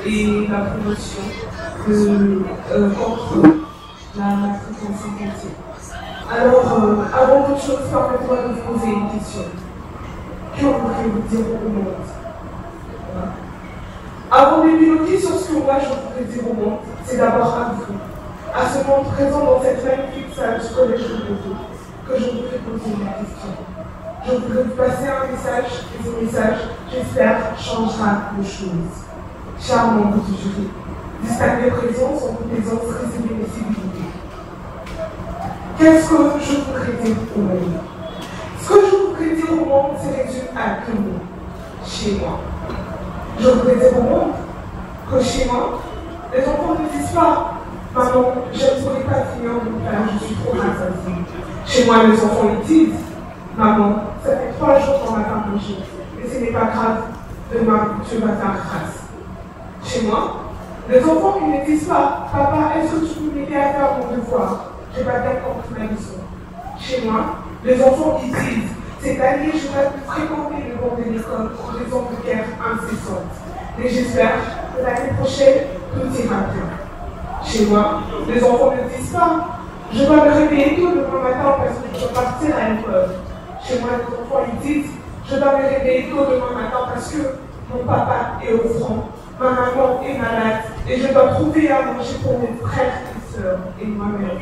et la promotion contre la maltraitance infantile. Alors, avant toute chose, permettez-moi de vous poser une question. Que voudriez-vous dire au monde? Voilà. Avant d'épiloguer sur ce que moi je voudrais dire au monde, c'est d'abord à vous, à ce monde présent dans cette magnifique salle du collège de Bordeaux, que je voudrais poser une question. Je voudrais vous passer un message, et ce message, j'espère, changera les choses. Chers membres du jury, distinguez présence en complaisance, résumez mes civilités. Qu'est-ce que je voudrais dire au monde? Ce que je voudrais dire au monde, c'est réduit à deux mots. Chez moi. Je voudrais dire au monde que chez moi, les enfants ne disent pas « Maman, je ne pourrais pas finir mon père, je suis trop rassasiée ». Chez moi, les enfants ils disent « Maman, ça fait 3 jours qu'on m'a pas mangé, mais ce n'est pas grave, demain, tu vas faire grâce ». Chez moi, les enfants ils ne disent pas « Papa, est-ce que tu peux m'aider à faire mon devoir? Je vais pas bien compris ma leçon ». Chez moi, les enfants ils disent cette année, je vais fréquenter le banc de l'école en raison de guerre incessante. Mais j'espère que l'année prochaine, tout ira bien. Chez moi, les enfants ne disent pas je dois me réveiller tôt demain matin parce que je dois partir à l'école. Chez moi, les enfants ils disent je dois me réveiller tôt demain matin parce que mon papa est au front, ma maman est malade et je dois trouver à manger pour mes frères et sœurs et moi-même.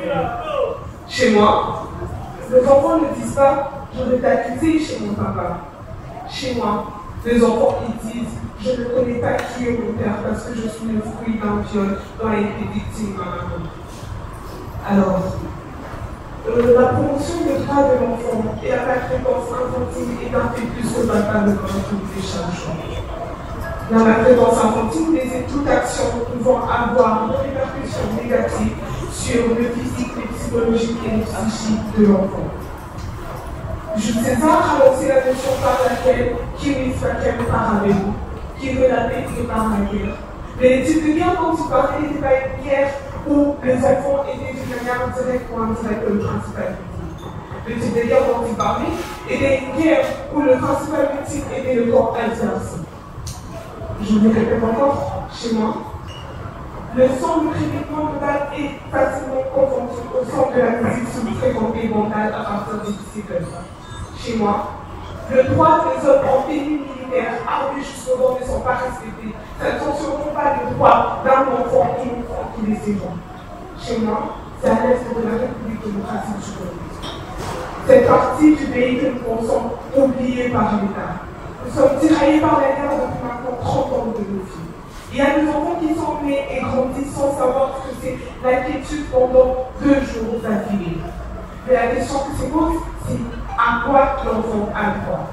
Chez moi, les enfants ne disent pas je vais t'accuser chez mon papa. Chez moi, les enfants ils disent je ne connais pas qui est mon père parce que je suis le fruit d'un viol dont a été victime ma maman. Alors, la promotion des droits de l'enfant et la maltraitance infantile est un fait plus que papa ne contribue chaque jour. La maltraitance infantile désigne toute action pouvant avoir une répercussion négative sur le physique, le psychologique et le psychique de l'enfant. Jules César a lancé la notion par laquelle qui risque par avec vous, qui veut la paix et par la guerre. Mais les types de guerre dont il parlait n'étaient pas une guerre où les enfants étaient d'une manière directe ou indirecte le principal victime. Le type de guerre dont il parlait était une guerre où le principal victime était le corps adverse. Je vous le répète encore, chez moi, le son du crépitement de balle est facilement confondu au son de la musique sous-fréquentée mentale à partir de 17 ans. Chez moi, le droit des hommes en tenue militaire armés jusqu'aux dents ne sont pas respectés. Ce ne sont sûrement pas les droits d'un enfant et une enfant qui les évoquent. Chez moi, c'est à l'est de la République démocratique du Congo. Cette partie du pays que nous pensons oubliée par l'État. Nous sommes tiraillés par la guerre depuis maintenant 30 ans de nos vies. Il y a des enfants qui sont nés et grandissent sans savoir ce que c'est l'inquiétude pendant 2 jours d'affilée. Mais la question qui se pose, c'est à quoi l'enfant a droit.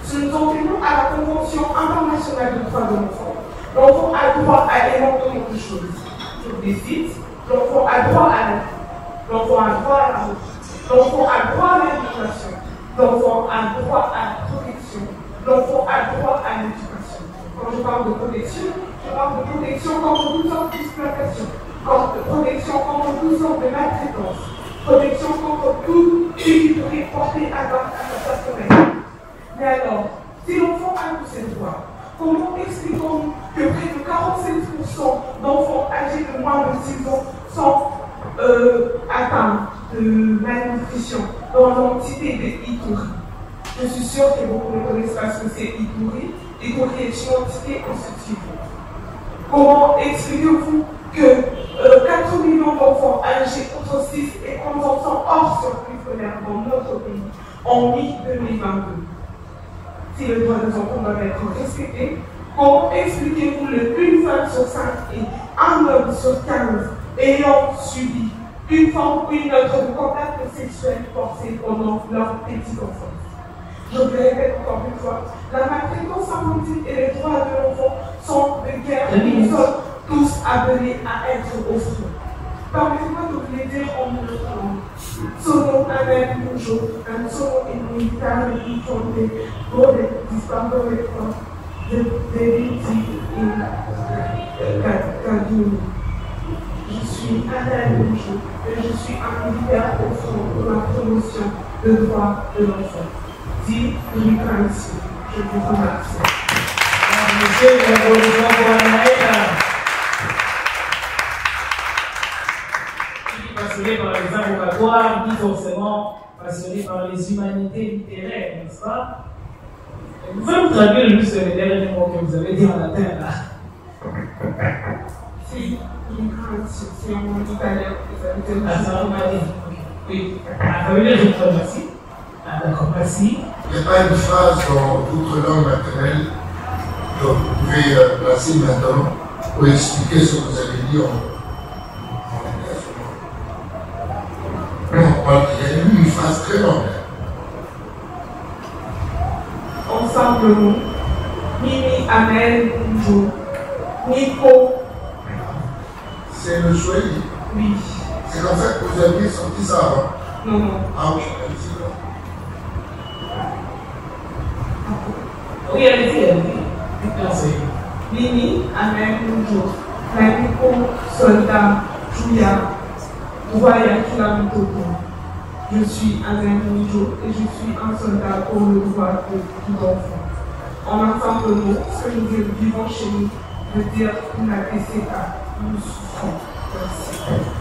Si nous en tenons à la Convention internationale des droits de l'enfant, l'enfant a droit à énormément de choses. Je vous les cite, l'enfant a droit à la vie, l'enfant a droit à la route, l'enfant a droit à l'éducation, l'enfant a droit à la protection, l'enfant a droit à l'éducation. Quand je parle de protection, je parle de protection contre toutes sortes d'exploitation, de protection contre toutes sortes de maltraitance, protection contre tout ce qui pourrait porter atteinte à sa personnalité. Mais alors, si l'enfant a tous ses droits, comment expliquons-nous que près de 47% d'enfants âgés de moins de 6 ans sont atteints de malnutrition dans l'entité de Ituri? Je suis sûre que beaucoup ne connaissent pas ce que c'est Ituri. Ituri est une entité institutive. Comment expliquez-vous que 4 millions d'enfants âgés entre 6 et 11 ans sont hors circuit scolaire dans notre pays en mi-2022? Si le droit des enfants doit être respecté, comment expliquez-vous qu'une femme sur 5 et un homme sur 15 ayant subi une forme ou une autre de contact sexuel forcé pendant leur petite enfance? Je vous le répète encore une fois, la maltraitance infantile et les droits de l'enfant sont des guerres où nous sommes tous appelés à être au front. Permettez-moi de vous les dire en mon nom. Sono amen toujours, un sono immunitaire di fronte, dove dispando le corps de victimes et Kadiouni. Je suis Alain Bonjour et je suis un militaire au front pour la promotion des droits de l'enfant. Dit Rikansi. Je vous remercie. Monsieur, passionné par les arts oratoires, ni forcément passionné par les humanités littéraires, n'est-ce pas? Vous pouvez me traduire juste les derniers mots que vous avez dit en latin là. Si, c'est en italien. Ah, c'est en italien. Oui. Ah, ça veut dire je te remercie. Ah, d'accord, merci. Il n'y a pas une phrase dans votre langue maternelle que vous pouvez placer maintenant pour expliquer ce que vous avez dit en non, il y a eu une phrase très longue. Ensemble, nous. Mimi, Amen, Njo. Nico. C'est le Swahili. Oui. C'est comme ça que vous aviez sorti ça avant. Non, non. Ah oui, Oui, allez-y. Merci. Mimi, Amen, Njo. Nico, soldat, Julia. Voya Kilamitoto. Je suis un Njo et je suis un soldat pour le droit de tout enfant. En ensemble, nous, ce que nous vivons chez nous, veut dire une APCA. Nous souffrons. Merci.